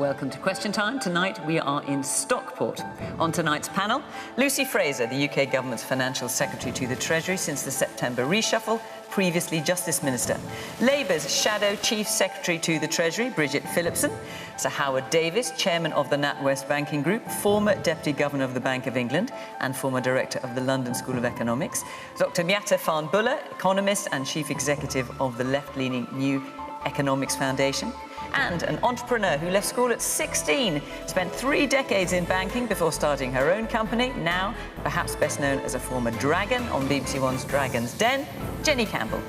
welcome to Question Time. Tonight we are in Stockport. On tonight's panel, Lucy Fraser, the UK Government's Financial Secretary to the Treasury since the September reshuffle, previously Justice Minister. Labour's Shadow Chief Secretary to the Treasury, Bridget Phillipson. Sir Howard Davies, Chairman of the NatWest Banking Group, former Deputy Governor of the Bank of England and former Director of the London School of Economics. Dr Miatta Fahnbulleh, Economist and Chief Executive of the left-leaning New Economics Foundation. And an entrepreneur who left school at 16, spent 3 decades in banking before starting her own company, now perhaps best known as a former dragon on BBC One's Dragon's Den, Jenny Campbell.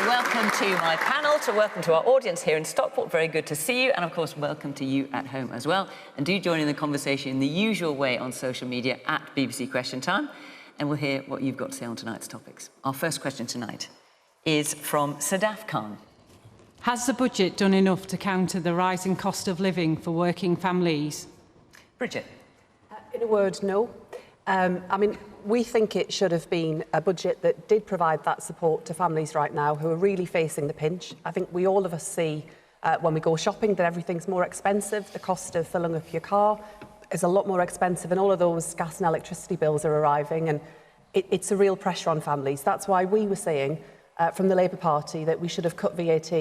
Welcome to my panel, welcome to our audience here in Stockport. Very good to see you, and of course, welcome to you at home as well. And do join in the conversation in the usual way on social media at BBC Question Time, and we'll hear what you've got to say on tonight's topics. Our first question tonight is from Sadaf Khan. Has the budget done enough to counter the rising cost of living for working families? Bridget. In a word, no. We think it should have been a budget that did provide that support to families right now who are really facing the pinch. I think we all of us see when we go shopping that everything's more expensive. The cost of filling up your car is a lot more expensive, and all of those gas and electricity bills are arriving, and it's a real pressure on families. That's why we were saying from the Labour Party that we should have cut VAT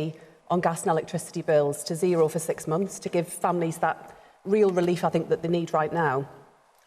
on gas and electricity bills to 0 for 6 months to give families that real relief I think that they need right now.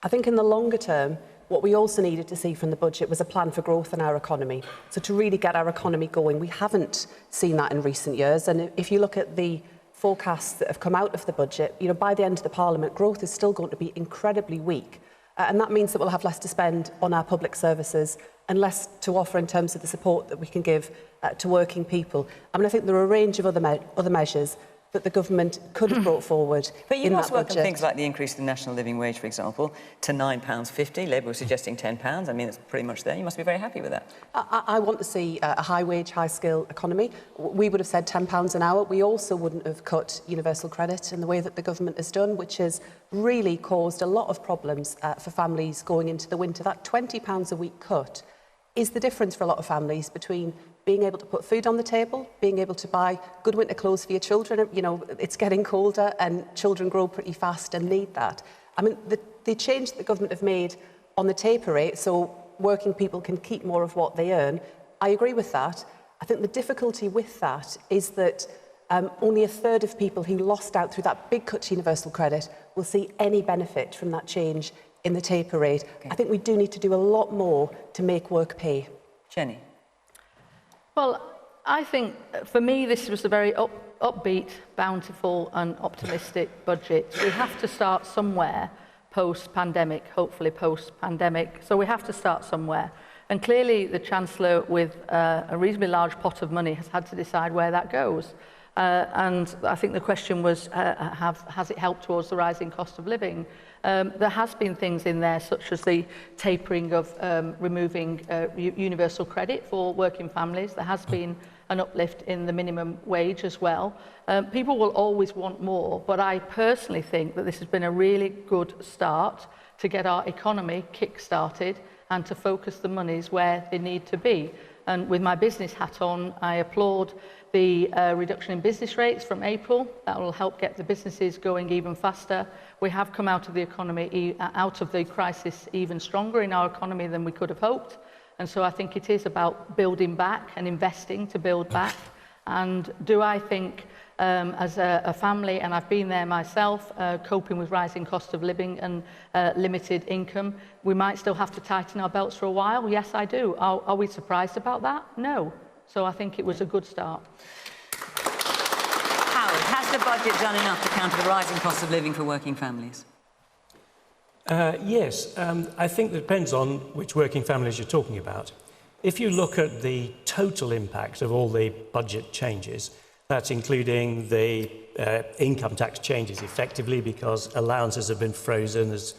I think in the longer term, what we also needed to see from the budget was a plan for growth in our economy. So to really get our economy going, we haven't seen that in recent years. And if you look at the forecasts that have come out of the budget, by the end of the Parliament, growth is still going to be incredibly weak. And that means that we'll have less to spend on our public services and less to offer in terms of the support that we can give to working people. I think there are a range of other measures that the government could have brought forward. But you must welcome things like the increase in the national living wage, for example, to £9.50. Labour was suggesting £10. It's pretty much there. You must be very happy with that. I want to see a high-wage, high-skill economy. We would have said £10 an hour. We also wouldn't have cut universal credit in the way that the government has done, which has really caused a lot of problems for families going into the winter. That £20 a week cut is the difference for a lot of families between being able to put food on the table, being able to buy good winter clothes for your children. It's getting colder and children grow pretty fast and need that. The change that the government have made on the taper rate so working people can keep more of what they earn, I agree with that. I think the difficulty with that is that only a third of people who lost out through that big cut to universal credit will see any benefit from that change in the taper rate. Okay. I think we do need to do a lot more to make work pay. Jenny. Well, I think, for me, this was a very upbeat, bountiful and optimistic budget. We have to start somewhere post-pandemic, hopefully post-pandemic. So we have to start somewhere. And clearly, the Chancellor, with a reasonably large pot of money, has had to decide where that goes. And I think the question was, has it helped towards the rising cost of living? There has been things in there, such as the tapering of removing universal credit for working families. There has been an uplift in the minimum wage as well. People will always want more, but I personally think that this has been a really good start to get our economy kick-started and to focus the monies where they need to be. And with my business hat on, I applaud the reduction in business rates from April. That will help get the businesses going even faster. We have come out of the economy, out of the crisis even stronger in our economy than we could have hoped. And so I think it is about building back and investing to build back. And do I think, as a family, and I've been there myself, coping with rising cost of living and limited income, we might still have to tighten our belts for a while? Yes, I do. Are we surprised about that? No. So I think it was a good start. Howard, has the budget done enough to counter the rising cost of living for working families? Yes. I think it depends on which working families you're talking about. If you look at the total impact of all the budget changes, that's including the income tax changes effectively because allowances have been frozen, as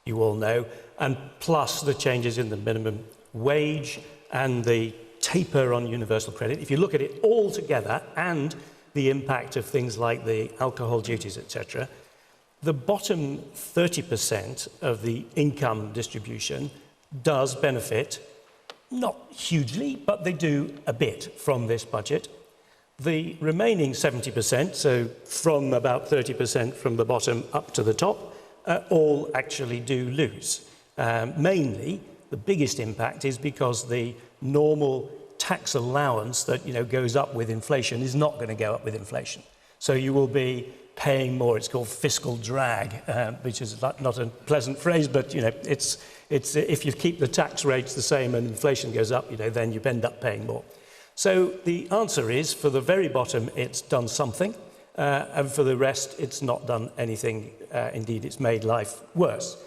you all know, and plus the changes in the minimum wage and the taper on universal credit. If you look at it all together and the impact of things like the alcohol duties, etc., the bottom 30% of the income distribution does benefit, not hugely, but they do a bit from this budget. The remaining 70%, so from about 30% from the bottom up to the top, all actually do lose. Mainly, the biggest impact is because the normal tax allowance that goes up with inflation is not going to go up with inflation. So you will be paying more. It's called fiscal drag, which is not a pleasant phrase, but it's if you keep the tax rates the same and inflation goes up, then you end up paying more. So the answer is, for the very bottom, it's done something, and for the rest, it's not done anything. Indeed, it's made life worse.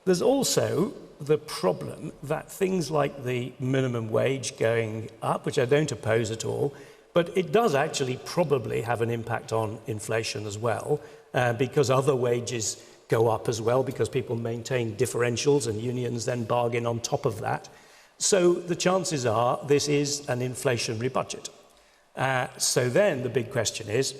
There's also the problem that things like the minimum wage going up, which I don't oppose at all, but it does actually probably have an impact on inflation as well, because other wages go up as well, because people maintain differentials and unions then bargain on top of that. So the chances are this is an inflationary budget. So then the big question is,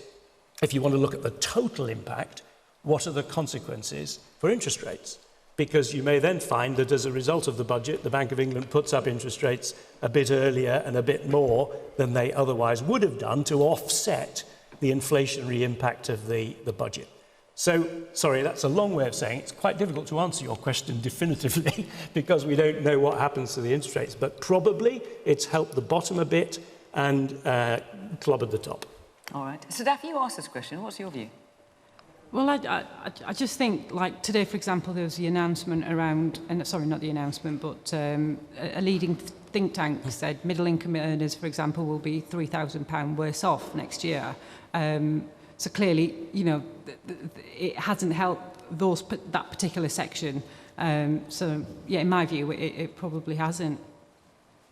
if you want to look at the total impact, what are the consequences for interest rates? Because you may then find that as a result of the budget, the Bank of England puts up interest rates a bit earlier and a bit more than they otherwise would have done to offset the inflationary impact of the budget. So, sorry, that's a long way of saying it's quite difficult to answer your question definitively because we don't know what happens to the interest rates, but probably it's helped the bottom a bit and clobbered the top. All right. So, Daphne, you asked this question. What's your view? Well, I just think, like today, for example, there was the announcement around, and sorry, not the announcement, but a leading think tank said middle-income earners, for example, will be £3,000 worse off next year. So clearly, it hasn't helped that particular section. So, yeah, in my view, it probably hasn't.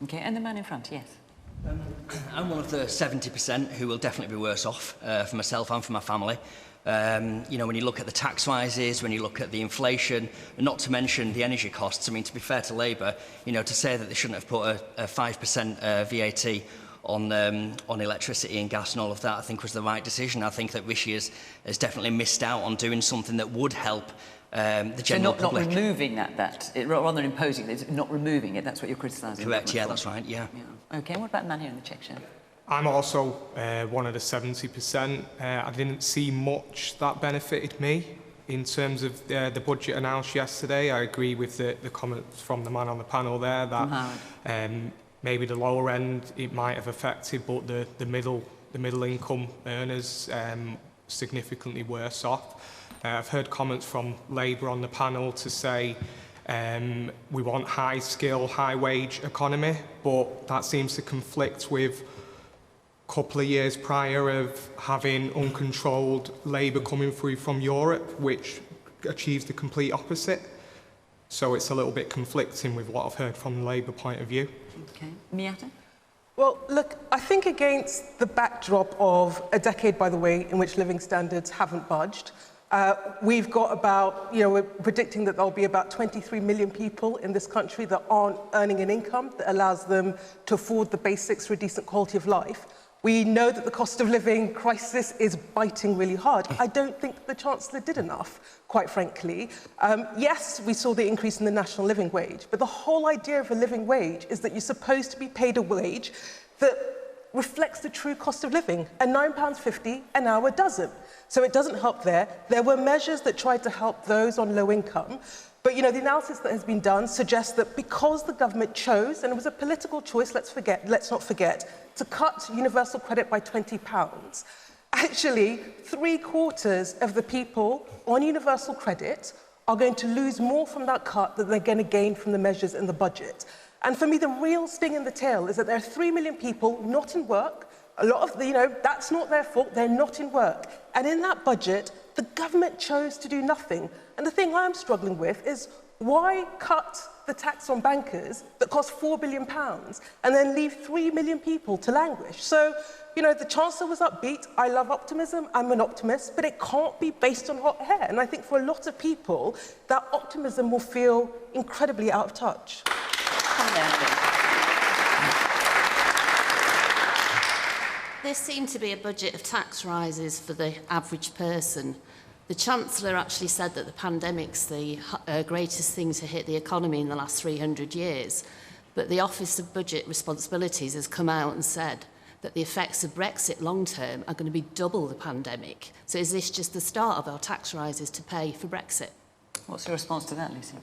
Okay, and the man in front, yes. I'm one of the 70% who will definitely be worse off for myself and for my family. When you look at the tax rises, when you look at the inflation, and not to mention the energy costs, I mean, to be fair to Labour, to say that they shouldn't have put a 5% VAT on electricity and gas and all of that, I think was the right decision. I think that Rishi has definitely missed out on doing something that would help the general public. So not removing that rather than imposing it, not removing it, that's what you're criticising. Correct, yeah, that's right, yeah. Okay, and what about the man here in the check shirt? I'm also one of the 70%. I didn't see much that benefited me in terms of the budget announced yesterday. I agree with the comments from the man on the panel there that maybe the lower end it might have affected, but the middle income earners significantly worse off. I've heard comments from Labour on the panel to say we want high skill, high wage economy, but that seems to conflict with couple of years prior of having uncontrolled labour coming through from Europe, which achieves the complete opposite. So it's a little bit conflicting with what I've heard from the Labour point of view. Okay. Miatta? Well, look, I think against the backdrop of a decade, by the way, in which living standards haven't budged, we've got about, we're predicting that there'll be about 23 million people in this country that aren't earning an income that allows them to afford the basics for a decent quality of life. We know that the cost of living crisis is biting really hard. I don't think the Chancellor did enough, quite frankly. Yes, we saw the increase in the national living wage, but the whole idea of a living wage is that you're supposed to be paid a wage that reflects the true cost of living, and £9.50 an hour doesn't. So it doesn't help there. There were measures that tried to help those on low income, but the analysis that has been done suggests that because the government chose, and it was a political choice, let's not forget, to cut universal credit by £20, actually 3/4 of the people on universal credit are going to lose more from that cut than they're going to gain from the measures in the budget. And for me, the real sting in the tail is that there are 3 million people not in work. A lot of, that's not their fault, they're not in work. And in that budget, the government chose to do nothing. And the thing I'm struggling with is why cut the tax on bankers that cost £4 billion and then leave 3 million people to languish? So, the Chancellor was upbeat. I love optimism. I'm an optimist, but it can't be based on hot air. And I think for a lot of people, that optimism will feel incredibly out of touch. There seemed to be a budget of tax rises for the average person, The Chancellor actually said that the pandemic's the greatest thing to hit the economy in the last 300 years. But the Office of Budget Responsibilities has come out and said that the effects of Brexit long-term are going to be double the pandemic. So is this just the start of our tax rises to pay for Brexit? What's your response to that, Lucy?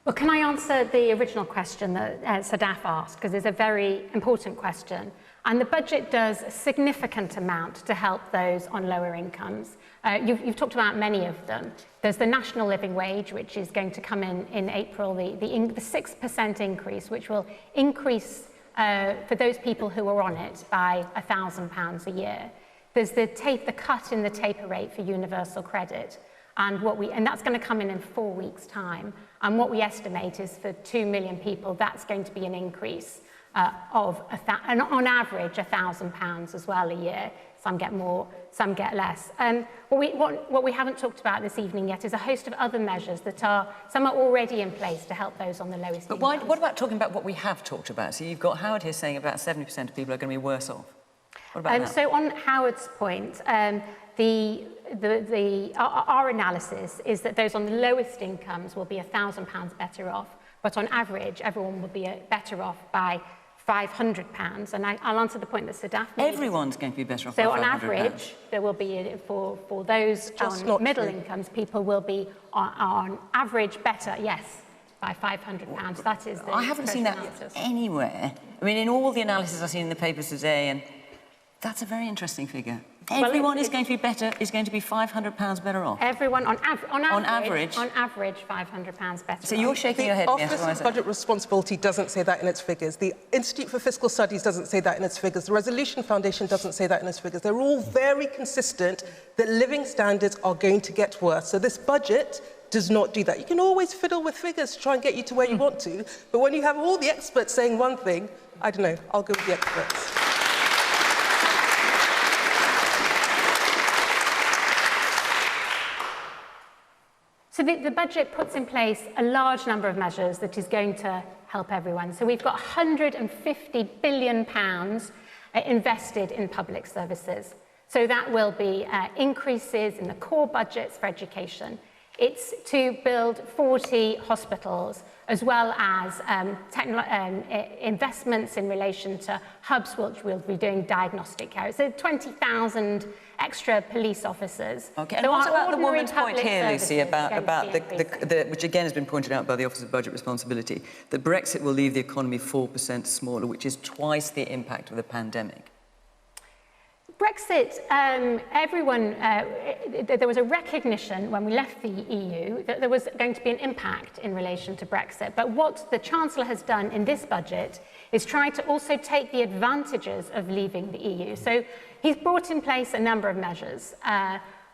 Well, can I answer the original question that Sadaf asked, because it's a very important question. And the budget does a significant amount to help those on lower incomes. You've talked about many of them. There's the national living wage, which is going to come in April, the 6% increase, which will increase for those people who are on it by £1,000 a year. There's the cut in the taper rate for universal credit, and that's going to come in 4 weeks' time. And what we estimate is for 2 million people, that's going to be an increase of on average £1,000 as well a year. Some get more, some get less. What we haven't talked about this evening yet is a host of other measures some are already in place to help those on the lowest But incomes. what about talking about what we have talked about? So you've got Howard here saying about 70% of people are going to be worse off. What about that? So on Howard's point, our analysis is that those on the lowest incomes will be £1,000 better off, but on average, everyone will be better off by £500. And I'll answer the point that Sadaf made. Everyone's going to be better off So by on £500. average, there will be, for those on middle incomes, people will be on average better, yes, by £500. That is the I haven't seen that analysis. anywhere. I mean, in all the analysis I've seen in the papers today, and that's a very interesting figure. Everyone is going to be £500 better off. Everyone on average, £500 better. So you're shaking your head. The Office of Budget Responsibility doesn't say that in its figures. The Institute for Fiscal Studies doesn't say that in its figures. The Resolution Foundation doesn't say that in its figures. They're all very consistent that living standards are going to get worse. So this budget does not do that. You can always fiddle with figures to try and get you to where you want to, but when you have all the experts saying one thing, I don't know, I'll go with the experts. So the budget puts in place a large number of measures that is going to help everyone. So we've got £150 billion invested in public services. So that will be increases in the core budgets for education. It's to build 40 hospitals, as well as investments in relation to hubs which will be doing diagnostic care. So 20,000 extra police officers. Okay, and so what about the woman's point public here, Lucy, about services which again has been pointed out by the Office of Budget Responsibility, that Brexit will leave the economy 4% smaller, which is twice the impact of the pandemic? Brexit, there was a recognition when we left the EU that there was going to be an impact in relation to Brexit. But what the Chancellor has done in this budget is try to also take the advantages of leaving the EU. So he's brought in place a number of measures,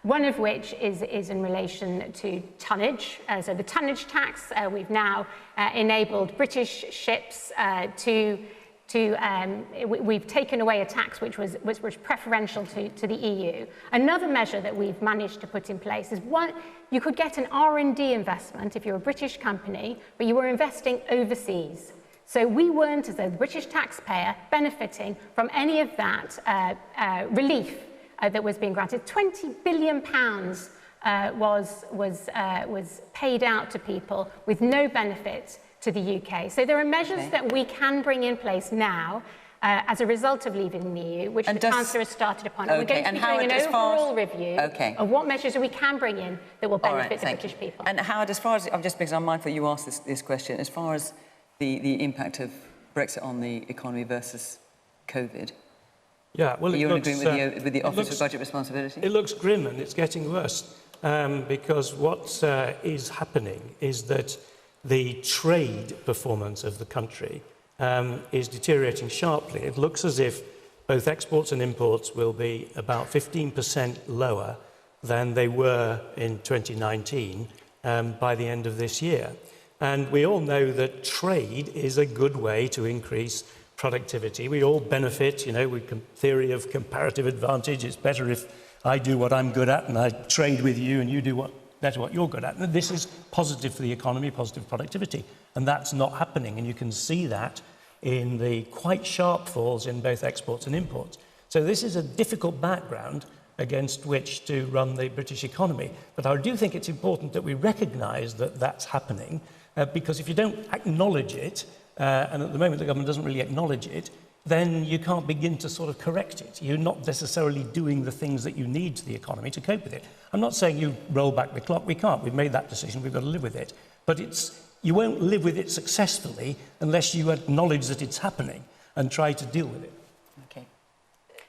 one of which is in relation to tonnage. So the tonnage tax, we've now enabled British ships we've taken away a tax which was preferential to the EU. Another measure that we've managed to put in place is you could get an R&D investment if you're a British company, but you were investing overseas. So we weren't, as a British taxpayer, benefiting from any of that relief that was being granted. £20 billion was paid out to people with no benefit to the UK. So there are measures that we can bring in place now as a result of leaving the EU, which the Chancellor has started upon. And we're going to be doing an overall review of what measures we can bring in that will benefit the British people. And Howard, as far as, just because I'm mindful you asked this question, as far as the impact of Brexit on the economy versus COVID, yeah, well, you're in agreement with the Office of Budget Responsibility? It looks grim and it's getting worse because what is happening is that the trade performance of the country is deteriorating sharply. It looks as if both exports and imports will be about 15% lower than they were in 2019 by the end of this year. And we all know that trade is a good way to increase productivity. We all benefit, you know, theory of comparative advantage. It's better if I do what I'm good at and I trade with you and you do what you're good at. And this is positive for the economy, positive productivity. And that's not happening. And you can see that in the quite sharp falls in both exports and imports. So this is a difficult background against which to run the British economy. But I do think it's important that we recognise that that's happening, because if you don't acknowledge it, and at the moment the government doesn't really acknowledge it, then you can't begin to sort of correct it. You're not necessarily doing the things that you need to the economy to cope with it. I'm not saying you roll back the clock. We can't. We've made that decision. We've got to live with it. But you won't live with it successfully unless you acknowledge that it's happening and try to deal with it. Okay.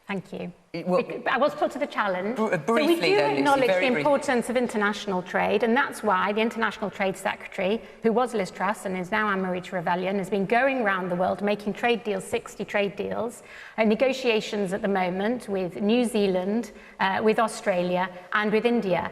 Thank you. I was put to the challenge. Briefly, so we do acknowledge the briefly. importance of international trade, and that's why the International Trade Secretary, who was Liz Truss and is now Anne-Marie Trevelyan, has been going around the world making trade deals, 60 trade deals, and negotiations at the moment with New Zealand, with Australia, and with India.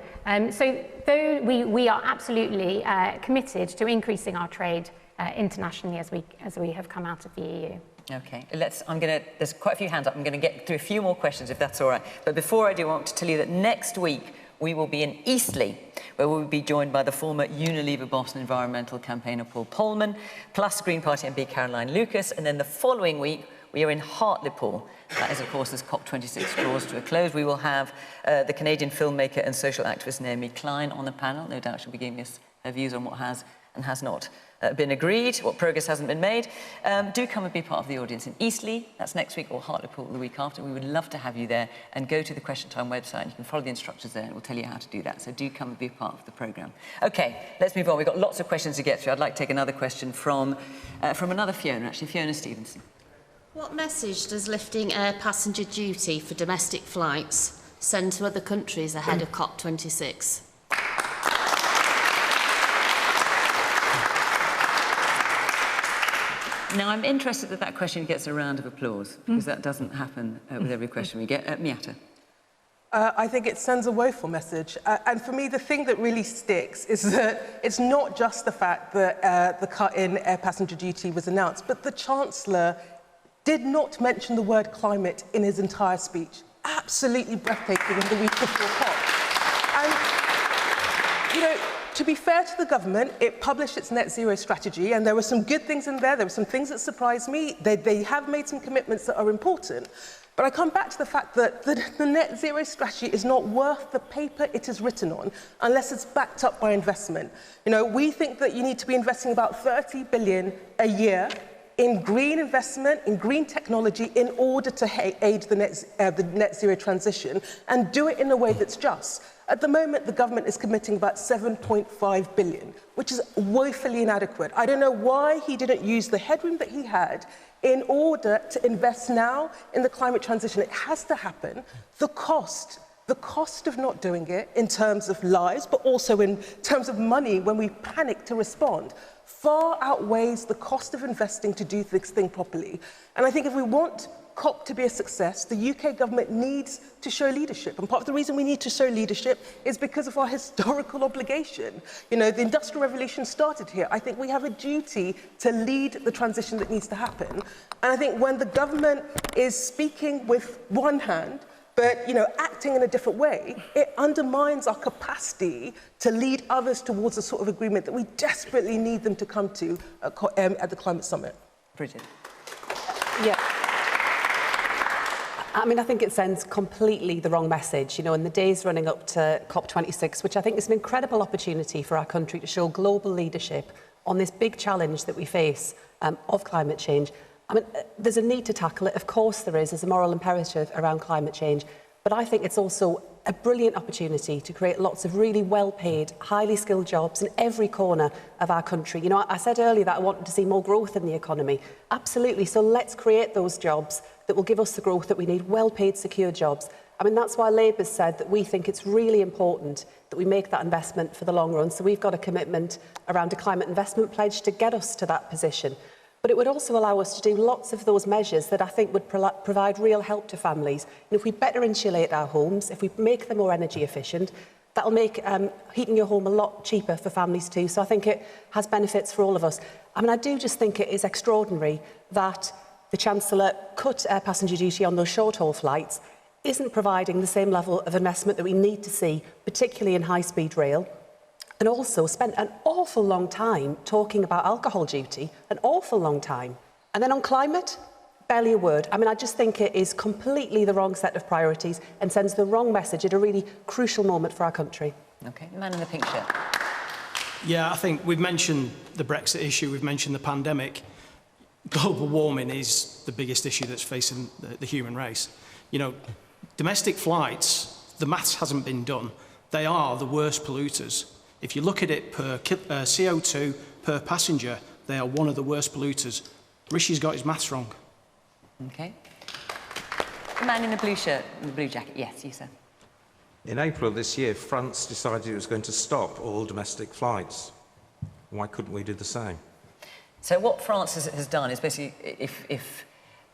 So though we are absolutely committed to increasing our trade internationally as we have come out of the EU. Okay, there's quite a few hands up. I'm going to get through a few more questions if that's all right. But before I do, I want to tell you that next week we will be in Eastleigh, where we'll be joined by the former Unilever boss and environmental campaigner Paul Polman, plus Green Party MP Caroline Lucas. And then the following week, we are in Hartlepool. That is, of course, as COP26 draws to a close. We will have the Canadian filmmaker and social activist Naomi Klein on the panel. No doubt she'll be giving us her views on what has and has not been agreed, what progress hasn't been made. Do come and be part of the audience in Eastleigh. That's next week, or Hartlepool the week after. We would love to have you there, and go to the Question Time website and you can follow the instructions there and it will tell you how to do that. So do come and be a part of the programme. Okay, let's move on. We've got lots of questions to get through. I'd like to take another question from another Fiona, actually, Fiona Stevenson. What message does lifting air passenger duty for domestic flights send to other countries ahead of COP26? Now, I'm interested that that question gets a round of applause, because that doesn't happen with every question we get. Miatta. I think it sends a woeful message. And for me, the thing that really sticks is that it's not just the fact that the cut in air passenger duty was announced, but the Chancellor did not mention the word climate in his entire speech. Absolutely breathtaking in the week before COP. And, you know, to be fair to the government, it published its net zero strategy, and there were some good things in there. There were some things that surprised me. They have made some commitments that are important. But I come back to the fact that the net zero strategy is not worth the paper it is written on unless it's backed up by investment. You know, we think that you need to be investing about 30 billion a year in green investment, in green technology, in order to aid the net zero transition, and do it in a way that's just. At the moment, the government is committing about 7.5 billion, which is woefully inadequate. I don't know why he didn't use the headroom that he had in order to invest now in the climate transition. It has to happen. The cost of not doing it in terms of lives, but also in terms of money when we panic to respond, far outweighs the cost of investing to do this thing properly. And I think if we want COP to be a success, the UK government needs to show leadership. And part of the reason we need to show leadership is because of our historical obligation. You know, the Industrial Revolution started here. I think we have a duty to lead the transition that needs to happen. And I think when the government is speaking with one hand, but, you know, acting in a different way, it undermines our capacity to lead others towards the sort of agreement that we desperately need them to come to at the Climate Summit. Bridget. Yeah. I mean, I think it sends completely the wrong message, you know, in the days running up to COP26, which I think is an incredible opportunity for our country to show global leadership on this big challenge that we face of climate change. I mean, there's a need to tackle it. Of course there is. There's a moral imperative around climate change. But I think it's also a brilliant opportunity to create lots of really well-paid, highly skilled jobs in every corner of our country. You know, I said earlier that I wanted to see more growth in the economy. Absolutely. So let's create those jobs that will give us the growth that we need, well-paid, secure jobs. I mean, that's why Labour's said that we think it's really important that we make that investment for the long run. So we've got a commitment around a climate investment pledge to get us to that position. But it would also allow us to do lots of those measures that I think would provide real help to families. And if we better insulate our homes, if we make them more energy efficient, that'll make heating your home a lot cheaper for families too. So I think it has benefits for all of us. I mean, I do just think it is extraordinary that the Chancellor cut air passenger duty on those short-haul flights, isn't providing the same level of investment that we need to see, particularly in high-speed rail, and also spent an awful long time talking about alcohol duty, an awful long time. And then on climate, barely a word. I mean, I just think it is completely the wrong set of priorities and sends the wrong message at a really crucial moment for our country. OK, the man in the pink shirt. Yeah, I think we've mentioned the Brexit issue, we've mentioned the pandemic. Global warming is the biggest issue that's facing the human race. You know, domestic flights, the maths hasn't been done. They are the worst polluters. If you look at it per CO2 per passenger, they are one of the worst polluters. Rishi's got his maths wrong. OK. The man in the blue shirt, the blue jacket. Yes, you, sir. In April this year, France decided it was going to stop all domestic flights. Why couldn't we do the same? So what France has done is basically, if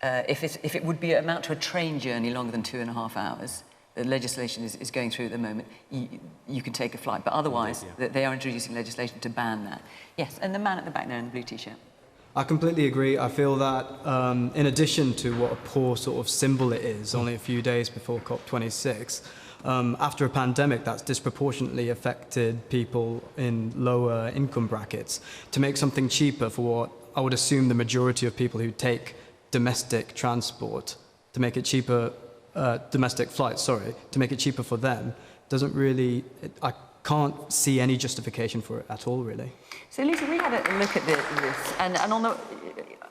it would be amount to a train journey longer than 2.5 hours, the legislation is going through at the moment, you can take a flight. But otherwise, they are introducing legislation to ban that. Yes, and the man at the back there in the blue T-shirt. I completely agree. I feel that in addition to what a poor sort of symbol it is, only a few days before COP26, after a pandemic that's disproportionately affected people in lower income brackets, to make something cheaper for what I would assume the majority of people who take domestic transport, to make it cheaper, domestic flights, sorry, to make it cheaper for them, doesn't really, I can't see any justification for it at all, really. So, Lisa, we had a look at this, and on the,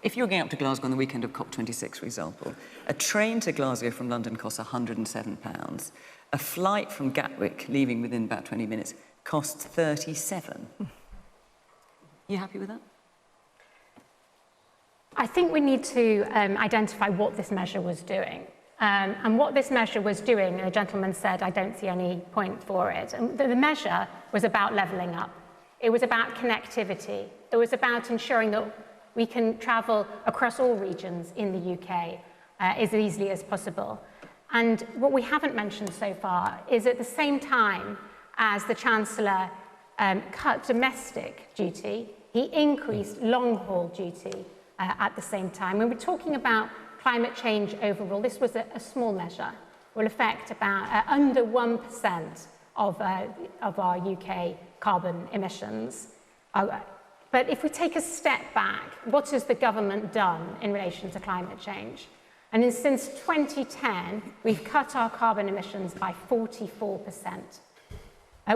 if you're going up to Glasgow on the weekend of COP26, for example, a train to Glasgow from London costs £107. A flight from Gatwick, leaving within about 20 minutes, costs £37. You happy with that? I think we need to identify what this measure was doing. And what this measure was doing, the gentleman said, I don't see any point for it. And the measure was about levelling up. It was about connectivity. It was about ensuring that we can travel across all regions in the UK as easily as possible. And what we haven't mentioned so far is at the same time as the Chancellor cut domestic duty, he increased long-haul duty at the same time. When we're talking about climate change overall, this was a small measure. It will affect about under 1% of our UK carbon emissions. But if we take a step back, what has the government done in relation to climate change? And since 2010, we've cut our carbon emissions by 44%.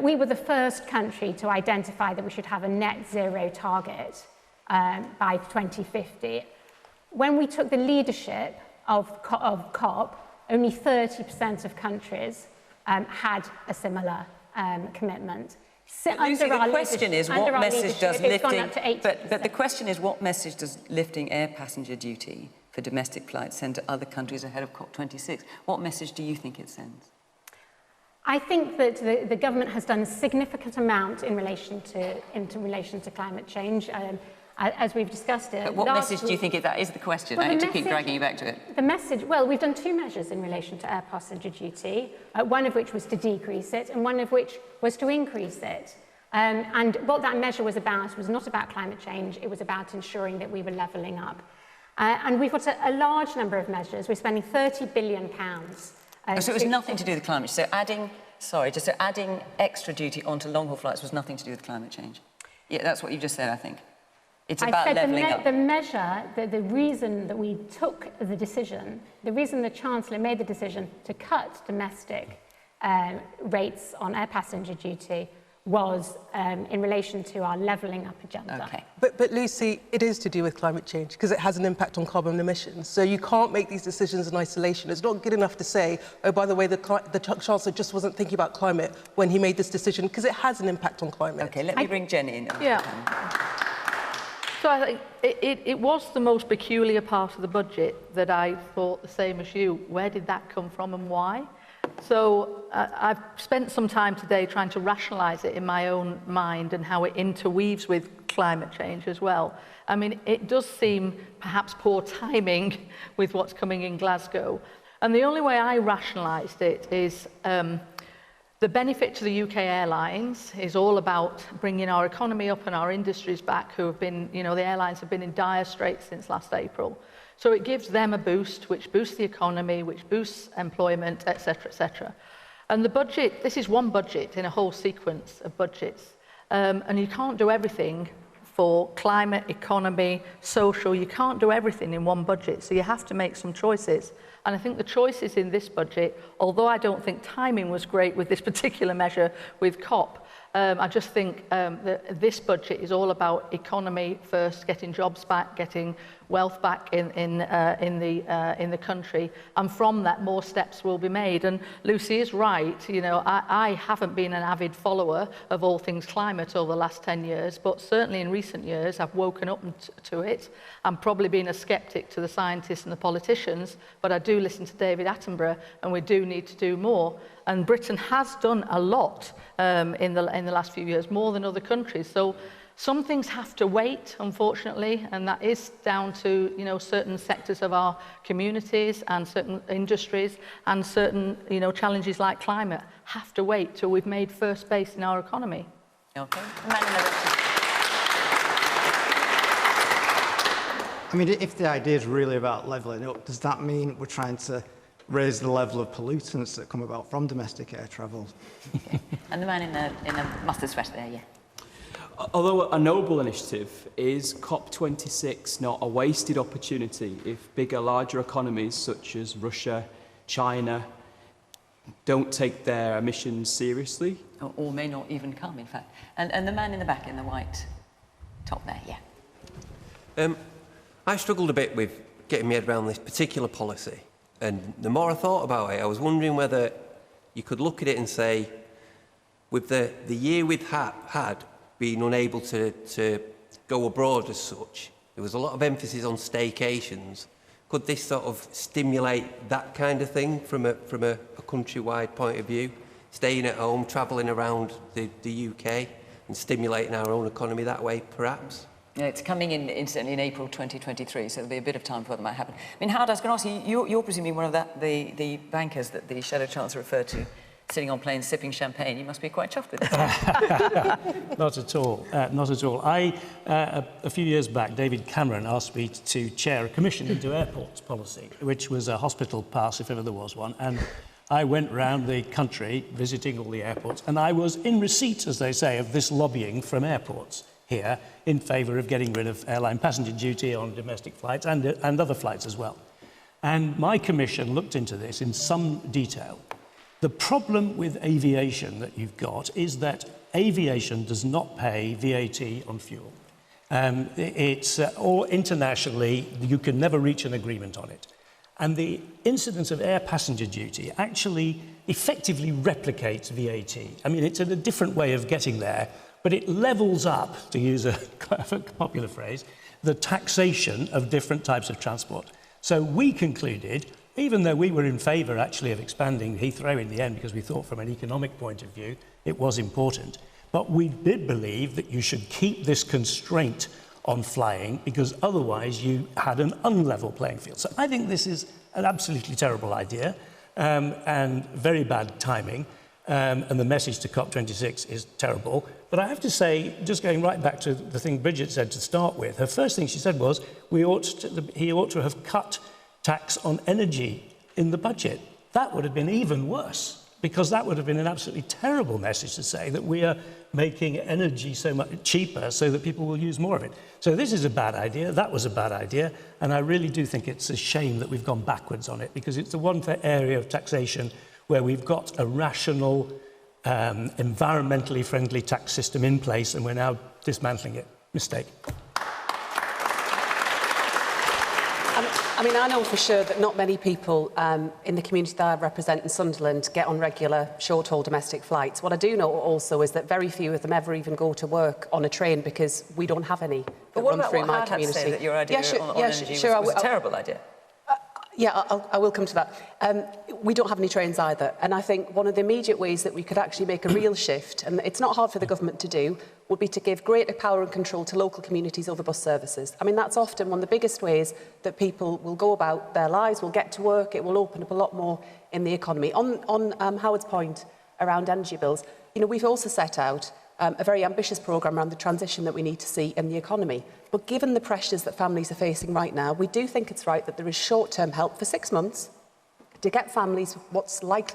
We were the first country to identify that we should have a net zero target by 2050. When we took the leadership of COP, only 30% of countries had a similar commitment. Lucy, the question is what message does lifting... But the question is what message does lifting air passenger duty for domestic flights send to other countries ahead of COP26? What message do you think it sends? I think that the government has done a significant amount in relation to climate change. As we've discussed it. But what message do you think that is the question? I hate to keep dragging you back to it. The message, well, we've done two measures in relation to air passenger duty, one of which was to decrease it and one of which was to increase it. And what that measure was about was not about climate change, it was about ensuring that we were levelling up. And we've got a large number of measures. We're spending £30 billion. So it was nothing to do with climate change. So adding extra duty onto long-haul flights was nothing to do with climate change. Yeah, that's what you just said, I think. It's about levelling up. The measure, the reason that we took the decision, the reason the Chancellor made the decision to cut domestic rates on air passenger duty was in relation to our levelling up agenda. Okay. But Lucy, it is to do with climate change because it has an impact on carbon emissions. So you can't make these decisions in isolation. It's not good enough to say, oh, by the way, the Chancellor just wasn't thinking about climate when he made this decision because it has an impact on climate. Okay, let me bring Jenny in. Yeah. So I think it was the most peculiar part of the budget that I thought the same as you. Where did that come from and why? So I've spent some time today trying to rationalise it in my own mind and how it interweaves with climate change as well. I mean, it does seem perhaps poor timing with what's coming in Glasgow. And the only way I rationalised it is the benefit to the UK airlines is all about bringing our economy up and our industries back who have been, the airlines have been in dire straits since last April. So it gives them a boost, which boosts the economy, which boosts employment, etc., etc. And the budget, this is one budget in a whole sequence of budgets. And you can't do everything for climate, economy, social. You can't do everything in one budget, so you have to make some choices. And I think the choices in this budget, although I don't think timing was great with this particular measure with COP, I just think that this budget is all about economy first, getting jobs back, getting wealth back in the country, and from that more steps will be made. And Lucy is right, you know, I haven't been an avid follower of all things climate over the last 10 years, but certainly in recent years I've woken up to it. I'm probably being a sceptic to the scientists and the politicians, but I do listen to David Attenborough, and we do need to do more. And Britain has done a lot in the last few years, more than other countries. So some things have to wait, unfortunately, and that is down to, you know, certain sectors of our communities and certain industries, and certain, you know, challenges like climate have to wait till we've made first base in our economy. Okay. I mean, if the idea is really about levelling up, does that mean we're trying to raise the level of pollutants that come about from domestic air travel? And the man in the mustard sweater there, yeah. Although a noble initiative, is COP26 not a wasted opportunity if bigger, larger economies such as Russia, China, don't take their emissions seriously? Or may not even come, in fact. And the man in the back in the white top there, yeah. I struggled a bit with getting my head around this particular policy. And the more I thought about it, I was wondering whether you could look at it and say, with the year we've had being unable to go abroad as such, there was a lot of emphasis on staycations. Could this sort of stimulate that kind of thing from a countrywide point of view? Staying at home, travelling around the UK and stimulating our own economy that way, perhaps? Yeah, it's coming in April 2023, so there'll be a bit of time before that might happen. I mean, Howard, I was going to ask you, you're presumably one of the bankers that the Shadow Chancellor referred to, sitting on planes sipping champagne. You must be quite chuffed with it. Not at all. Not at all. A few years back, David Cameron asked me to chair a commission into airports policy, which was a hospital pass, if ever there was one. And I went round the country visiting all the airports, and I was in receipt, as they say, of this lobbying from airports here in favour of getting rid of airline passenger duty on domestic flights and other flights as well. And my commission looked into this in some detail. The problem with aviation that you've got is that aviation does not pay VAT on fuel. Or internationally, you can never reach an agreement on it. And the incidence of air passenger duty actually effectively replicates VAT. I mean, it's a different way of getting there, but it levels up, to use a popular phrase, the taxation of different types of transport. So we concluded, even though we were in favour actually of expanding Heathrow in the end, because we thought from an economic point of view it was important, but we did believe that you should keep this constraint on flying, because otherwise you had an unlevel playing field. So I think this is an absolutely terrible idea and very bad timing. And the message to COP26 is terrible. But I have to say, just going right back to the thing Bridget said to start with, her first thing she said was, he ought to have cut tax on energy in the budget. That would have been even worse, because that would have been an absolutely terrible message to say that we are making energy so much cheaper so that people will use more of it. So this is a bad idea, that was a bad idea, and I really do think it's a shame that we've gone backwards on it, because it's the one area of taxation where we've got a rational, environmentally friendly tax system in place, and we're now dismantling it. Mistake. I mean, I know for sure that not many people in the community that I represent in Sunderland get on regular short-haul domestic flights. What I do know also is that very few of them ever even go to work on a train, because we don't have any that run through my community. Say that your idea on energy was a terrible idea? Yeah, I will come to that. We don't have any trains either, and I think one of the immediate ways that we could actually make a real shift, and it's not hard for the government to do, would be to give greater power and control to local communities over bus services. I mean, that's often one of the biggest ways that people will go about their lives, will get to work, it will open up a lot more in the economy. On Howard's point around energy bills, you know, we've also set out a very ambitious programme around the transition that we need to see in the economy. But given the pressures that families are facing right now, we do think it's right that there is short-term help for 6 months to get families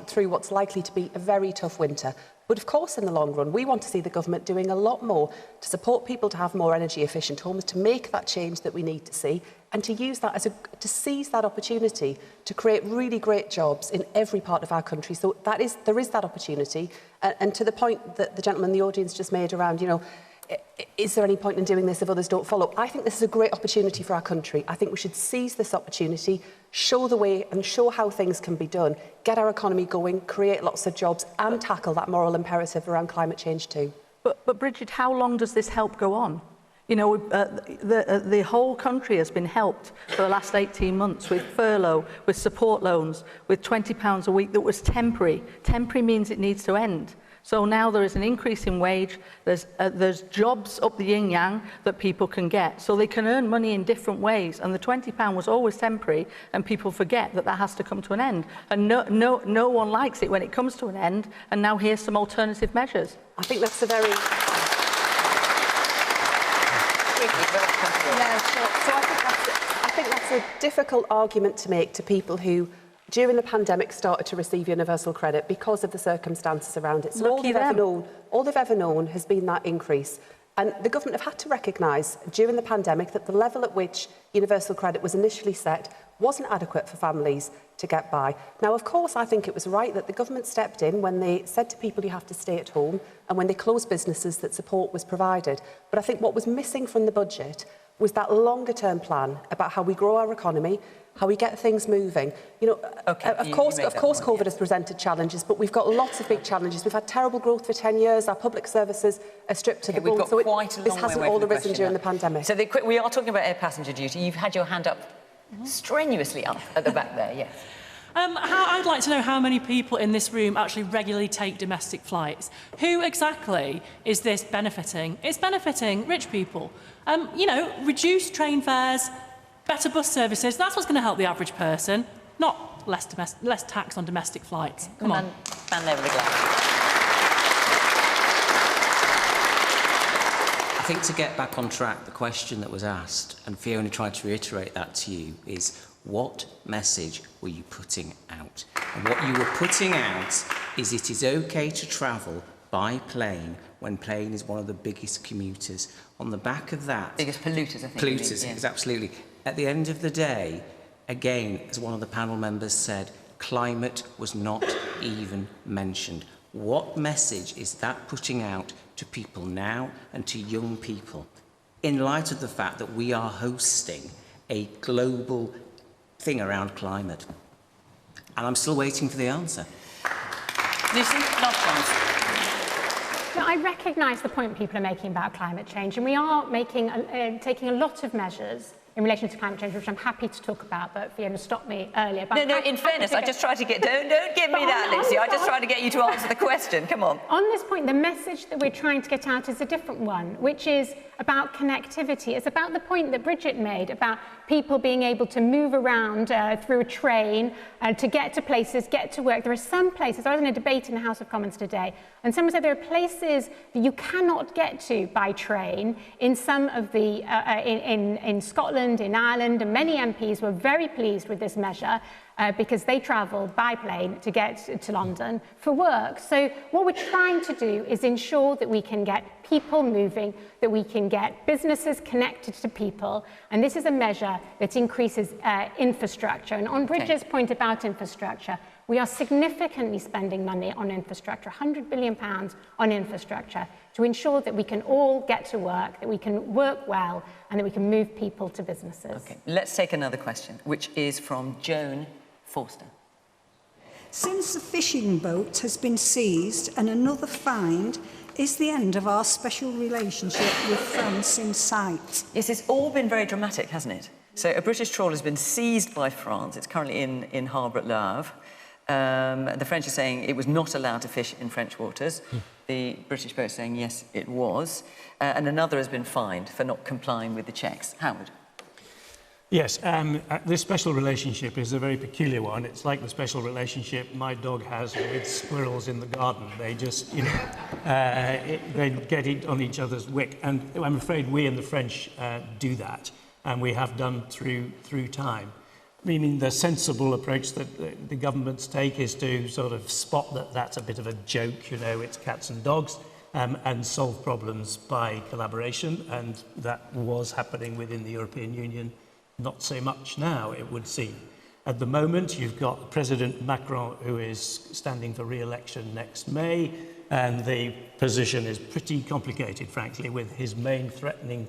through what's likely to be a very tough winter. But of course, in the long run, we want to see the government doing a lot more to support people to have more energy efficient homes, to make that change that we need to see, and to use that to seize that opportunity to create really great jobs in every part of our country. So there is that opportunity. And to the point that the gentleman in the audience just made around, is there any point in doing this if others don't follow? I think this is a great opportunity for our country. I think we should seize this opportunity, show the way and show how things can be done, get our economy going, create lots of jobs and tackle that moral imperative around climate change too. But Bridget, how long does this help go on? The whole country has been helped for the last 18 months with furlough, with support loans, with £20 a week that was temporary. Temporary means it needs to end. So now there is an increase in wage, there's jobs up the yin-yang that people can get, so they can earn money in different ways, and the £20 was always temporary, and people forget that has to come to an end. And no one likes it when it comes to an end, and now here's some alternative measures. I think that's a very... I think that's a difficult argument to make to people who during the pandemic started to receive universal credit because of the circumstances around it. So all they've ever known has been that increase. And the government have had to recognise during the pandemic that the level at which universal credit was initially set wasn't adequate for families to get by. Now, of course, I think it was right that the government stepped in when they said to people you have to stay at home and when they closed businesses that support was provided. But I think what was missing from the budget was that longer-term plan about how we grow our economy, how we get things moving. Of course, COVID has presented challenges, but we've got lots of big challenges. We've had terrible growth for 10 years. Our public services are stripped to the bone. So this hasn't all arisen during the pandemic. So we are talking about air passenger duty. You've had your hand up strenuously up at the back there, yes. I'd like to know how many people in this room actually regularly take domestic flights. Who exactly is this benefiting? It's benefiting rich people. Reduced train fares, better bus services, that's what's going to help the average person, not less tax on domestic flights. Come on. Man over the glass. I think to get back on track, the question that was asked, and Fiona tried to reiterate that to you, is what message were you putting out? And what you were putting out is it is okay to travel by plane when plane is one of the biggest commuters. On the back of that... Biggest polluters, I think. Polluters, yes. Absolutely. At the end of the day, again, as one of the panel members said, climate was not even mentioned. What message is that putting out to people now and to young people in light of the fact that we are hosting a global thing around climate? And I'm still waiting for the answer. Lucy, last chance. I recognise the point people are making about climate change, and we are taking a lot of measures in relation to climate change, which I'm happy to talk about, but Fiona stopped me earlier. But no, in fairness, I just tried to get... Don't give me that, Lucy. I just tried to get you to answer the question. Come on. On this point, the message that we're trying to get out is a different one, which is about connectivity. It's about the point that Bridget made about people being able to move around through a train to get to places, get to work. There are some places, I was in a debate in the House of Commons today, and someone said there are places that you cannot get to by train in some of the, in Scotland, in Ireland, and many MPs were very pleased with this measure because they travel by plane to get to London for work. So what we're trying to do is ensure that we can get people moving, that we can get businesses connected to people, and this is a measure that increases infrastructure. And on Bridget's point about infrastructure, we are significantly spending money on infrastructure, £100 billion on infrastructure, to ensure that we can all get to work, that we can work well, and that we can move people to businesses. Okay, let's take another question, which is from Joan Forster. Since the fishing boat has been seized and another fined, is the end of our special relationship with France in sight? Yes, it's all been very dramatic, hasn't it? So a British trawler has been seized by France. It's currently in harbour at Le Havre. The French are saying it was not allowed to fish in French waters. The British boat is saying, yes, it was. And another has been fined for not complying with the checks. Howard? Yes, this special relationship is a very peculiar one. It's like the special relationship my dog has with squirrels in the garden. They just, they get on each other's wick. And I'm afraid we and the French do that, and we have done through time. Meaning the sensible approach that the governments take is to sort of spot that that's a bit of a joke, you know, it's cats and dogs, and solve problems by collaboration. And that was happening within the European Union, not so much now, it would seem. At the moment, you've got President Macron, who is standing for re-election next May, and the position is pretty complicated, frankly, with his main threatening